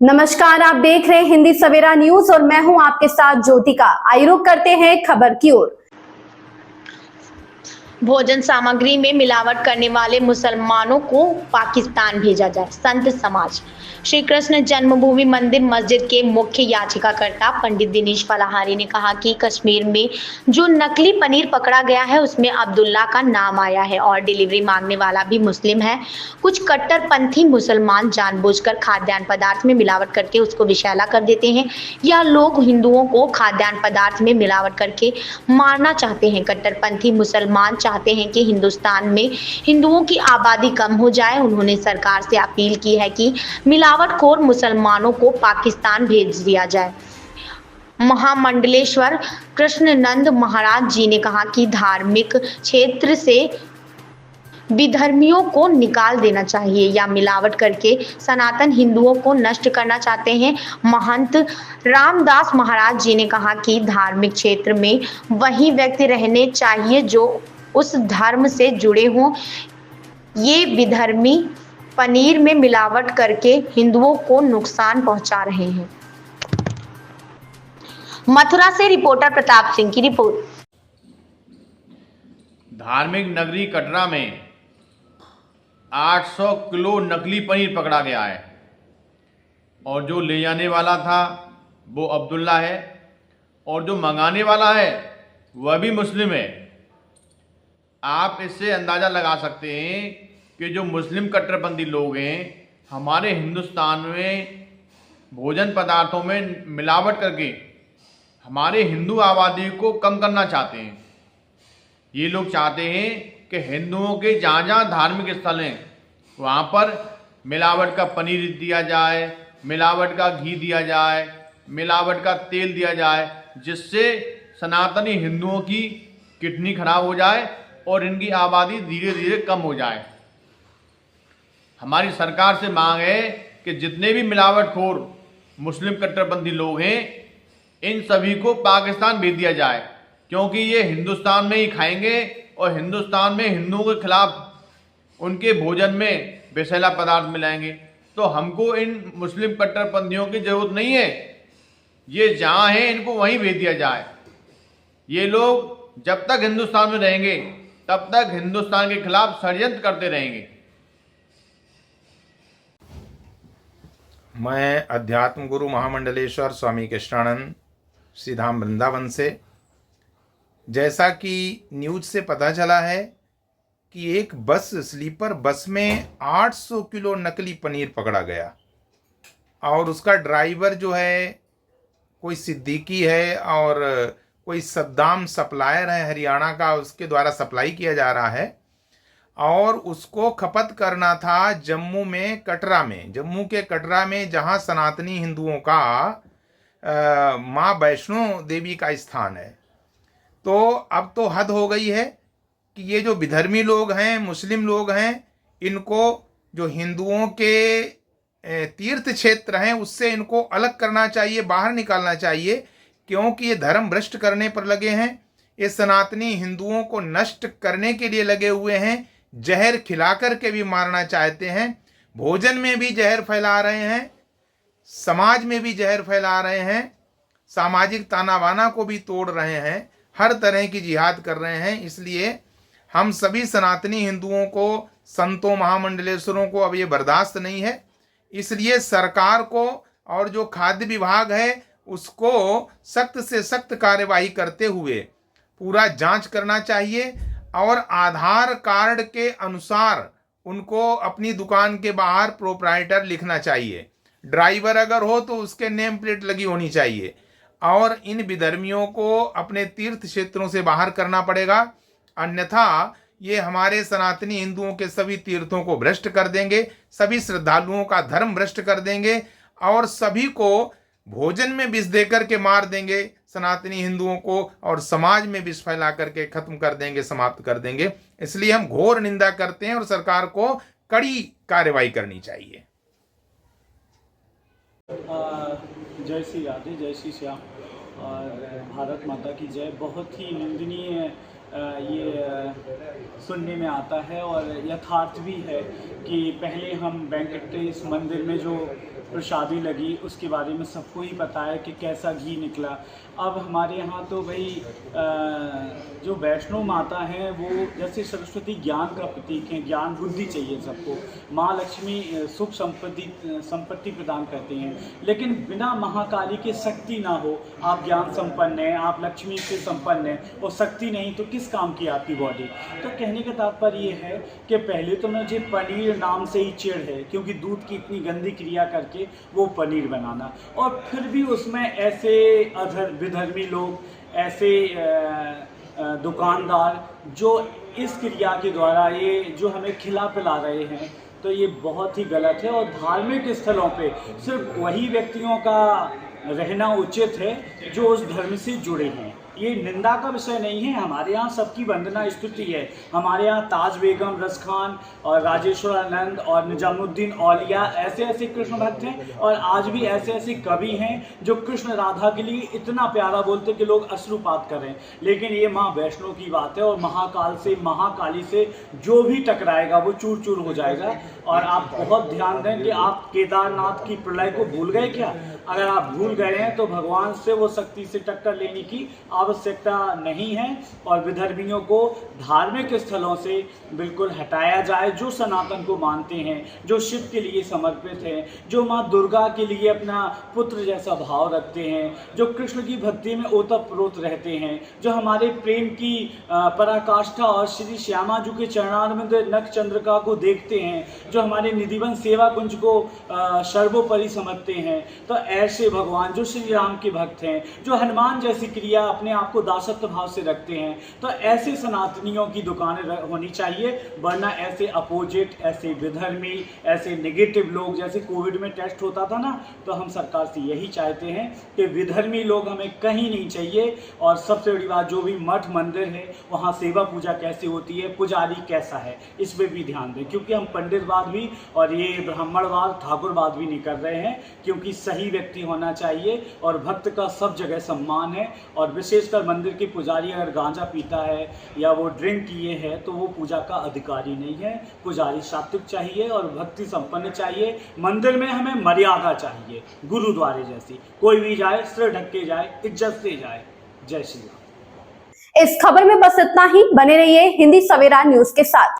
नमस्कार, आप देख रहे हैं हिंदी सवेरा न्यूज और मैं हूं आपके साथ ज्योतिका। आइए रुक करते हैं खबर की ओर। भोजन सामग्री में मिलावट करने वाले मुसलमानों को पाकिस्तान भेजा जाए। संत समाज श्री कृष्ण जन्मभूमि मंदिर मस्जिद के मुख्य याचिकाकर्ता पंडित दिनेश फलाहारी ने कहा कि कश्मीर में जो नकली पनीर पकड़ा गया है उसमें अब्दुल्ला का नाम आया है और डिलीवरी मांगने वाला भी मुस्लिम है। कुछ कट्टरपंथी मुसलमान जानबूझकर खाद्यान्न पदार्थ में मिलावट करके उसको विषैला कर देते हैं या लोग हिंदुओं को खाद्यान्न पदार्थ में मिलावट करके मारना चाहते हैं। कट्टरपंथी मुसलमान चाहते हैं कि हिंदुस्तान में हिंदुओं की आबादी कम हो जाए। उन्होंने सरकार से अपील की है कि मिलावटखोर मुसलमानों को पाकिस्तान भेज दिया जाए। महामंडलेश्वर कृष्णनंद महाराज जी ने कहा कि धार्मिक क्षेत्र से विधर्मियों को निकाल देना चाहिए या मिलावट करके सनातन हिंदुओं को नष्ट करना चाहते हैं। महंत रामदास महाराज जी ने कहा कि धार्मिक क्षेत्र में वही व्यक्ति रहने चाहिए जो उस धर्म से जुड़े हों। ये विधर्मी पनीर में मिलावट करके हिंदुओं को नुकसान पहुंचा रहे हैं। मथुरा से रिपोर्टर प्रताप सिंह की रिपोर्ट। धार्मिक नगरी कटरा में 800 किलो नकली पनीर पकड़ा गया है और जो ले जाने वाला था वो अब्दुल्ला है और जो मंगाने वाला है वह भी मुस्लिम है। आप इससे अंदाज़ा लगा सकते हैं कि जो मुस्लिम कट्टरपंथी लोग हैं हमारे हिंदुस्तान में भोजन पदार्थों में मिलावट करके हमारे हिंदू आबादी को कम करना चाहते हैं। ये लोग चाहते हैं कि हिंदुओं के जहाँ जहाँ धार्मिक स्थल हैं वहाँ पर मिलावट का पनीर दिया जाए, मिलावट का घी दिया जाए, मिलावट का तेल दिया जाए, जिससे सनातनी हिंदुओं की किडनी खराब हो जाए और इनकी आबादी धीरे धीरे कम हो जाए। हमारी सरकार से मांग है कि जितने भी मिलावटखोर मुस्लिम कट्टरपंथी लोग हैं इन सभी को पाकिस्तान भेज दिया जाए, क्योंकि ये हिंदुस्तान में ही खाएंगे और हिंदुस्तान में हिंदुओं के खिलाफ उनके भोजन में विषैला पदार्थ मिलाएंगे। तो हमको इन मुस्लिम कट्टरपंथियों की ज़रूरत नहीं है। ये जहाँ हैं इनको वहीं भेज दिया जाए। ये लोग जब तक हिंदुस्तान में रहेंगे तब तक हिंदुस्तान के खिलाफ षड्यंत्र करते रहेंगे। मैं अध्यात्म गुरु महामंडलेश्वर स्वामी कृष्णानंद श्रीधाम वृंदावन से। जैसा कि न्यूज से पता चला है कि एक बस स्लीपर बस में 800 किलो नकली पनीर पकड़ा गया और उसका ड्राइवर जो है कोई सिद्दीकी है और कोई सद्दाम सप्लायर है हरियाणा का, उसके द्वारा सप्लाई किया जा रहा है और उसको खपत करना था जम्मू में, कटरा में, जम्मू के कटरा में, जहां सनातनी हिंदुओं का माँ वैष्णो देवी का स्थान है। तो अब तो हद हो गई है कि ये जो विधर्मी लोग हैं, मुस्लिम लोग हैं, इनको जो हिंदुओं के तीर्थ क्षेत्र हैं उससे इनको अलग करना चाहिए, बाहर निकालना चाहिए, क्योंकि ये धर्म भ्रष्ट करने पर लगे हैं। ये सनातनी हिंदुओं को नष्ट करने के लिए लगे हुए हैं। जहर खिला करके भी मारना चाहते हैं, भोजन में भी जहर फैला रहे हैं, समाज में भी जहर फैला रहे हैं, सामाजिक ताना बाना को भी तोड़ रहे हैं, हर तरह की जिहाद कर रहे हैं। इसलिए हम सभी सनातनी हिंदुओं को, संतों, महामंडलेश्वरों को अब ये बर्दाश्त नहीं है। इसलिए सरकार को और जो खाद्य विभाग है उसको सख्त से सख्त कार्यवाही करते हुए पूरा जांच करना चाहिए और आधार कार्ड के अनुसार उनको अपनी दुकान के बाहर प्रोप्राइटर लिखना चाहिए। ड्राइवर अगर हो तो उसके नेम प्लेट लगी होनी चाहिए और इन विधर्मियों को अपने तीर्थ क्षेत्रों से बाहर करना पड़ेगा, अन्यथा ये हमारे सनातनी हिंदुओं के सभी तीर्थों को भ्रष्ट कर देंगे, सभी श्रद्धालुओं का धर्म भ्रष्ट कर देंगे और सभी को भोजन में विष दे करके मार देंगे सनातनी हिंदुओं को और समाज में विष फैला करके खत्म कर देंगे, समाप्त कर देंगे। इसलिए हम घोर निंदा करते हैं और सरकार को कड़ी कार्रवाई करनी चाहिए। जय श्री राधे, जय श्री श्याम और भारत माता की जय। बहुत ही निंदनीय ये सुनने में आता है और यथार्थ भी है कि पहले हम वेंकटेश मंदिर में जो प्रसादी लगी, उसके बारे में सबको ही पता है कि कैसा घी निकला। अब हमारे यहाँ तो भाई जो वैष्णो माता हैं वो जैसे सरस्वती ज्ञान का प्रतीक है, ज्ञान बुद्धि चाहिए सबको। माँ लक्ष्मी सुख संपत्ति प्रदान करती हैं, लेकिन बिना महाकाली के शक्ति ना हो, आप ज्ञान संपन्न हैं, आप लक्ष्मी से संपन्न हैं और शक्ति नहीं तो किस काम की आपकी बॉडी। तो कहने का तात्पर्य ये है कि पहले तो मुझे पनीर नाम से ही चिढ़ है, क्योंकि दूध की इतनी गंदी क्रिया करके वो पनीर बनाना, और फिर भी उसमें ऐसे विधर्मी लोग, ऐसे दुकानदार जो इस क्रिया के द्वारा ये जो हमें खिला पिला रहे हैं, तो ये बहुत ही गलत है। और धार्मिक स्थलों पे सिर्फ वही व्यक्तियों का रहना उचित है जो उस धर्म से जुड़े हैं। ये निंदा का विषय नहीं है, हमारे यहाँ सबकी वंदना स्तुति है। हमारे यहाँ ताज बेगम, रस खान और राजेश्वर आनंद और निजामुद्दीन औलिया ऐसे ऐसे कृष्ण भक्त हैं, और आज भी ऐसे ऐसे कवि हैं जो कृष्ण राधा के लिए इतना प्यारा बोलते कि लोग अश्रुपात कर रहे हैं। लेकिन ये माँ वैष्णो की बात है, और महाकाल से, महाकाली से जो भी टकराएगा वो चूर चूर हो जाएगा। और आप बहुत ध्यान दें कि आप केदारनाथ की प्रलय को भूल गए क्या? अगर आप भूल गए हैं तो भगवान से वो शक्ति से टक्कर लेने की आवश्यकता नहीं है, और विधर्मियों को धार्मिक स्थलों से बिल्कुल हटाया जाए। जो सनातन को मानते हैं, जो शिव के लिए समर्पित हैं, जो माँ दुर्गा के लिए अपना पुत्र जैसा भाव रखते हैं, जो कृष्ण की भक्ति में ओतप्रोत रहते हैं, जो हमारे प्रेम की पराकाष्ठा और श्री श्यामा जी के चरणारविंद नख चंद्रिका को देखते हैं, जो हमारे निधिवन सेवा कुंज को सर्वोपरि समझते हैं, तो ऐसे भगवान जो श्री राम के भक्त हैं, जो हनुमान जैसी क्रिया अपने आप को दासत्व भाव से रखते हैं, तो ऐसे सनातनियों की दुकानें होनी चाहिए। वरना ऐसे अपोजिट, ऐसे विधर्मी, ऐसे नेगेटिव लोग, जैसे कोविड में टेस्ट होता था ना, तो हम सरकार से यही चाहते हैं कि विधर्मी लोग हमें कहीं नहीं चाहिए। और सबसे बड़ी बात, जो भी मठ मंदिर है वहाँ सेवा पूजा कैसे होती है, पुजारी कैसा है, इस पर भी ध्यान दें। क्योंकि हम पंडितवाद भी और ये ब्राह्मणवाद, ठाकुरवाद भी नहीं कर रहे हैं, क्योंकि सही व्यक्ति होना चाहिए और भक्त का सब जगह सम्मान है। और विशेषकर मंदिर के पुजारी अगर गांजा पीता है या वो ड्रिंक किए है तो वो पूजा का अधिकारी नहीं है। पुजारी सात्विक चाहिए और भक्ति संपन्न चाहिए। मंदिर में हमें मर्यादा चाहिए, गुरुद्वारे जैसी। कोई भी जाए सिर ढक के जाए, इज्जत से जाए। जय श्री राम। इस खबर में बस इतना ही। बने रहिए हिंदी सवेरा न्यूज के साथ।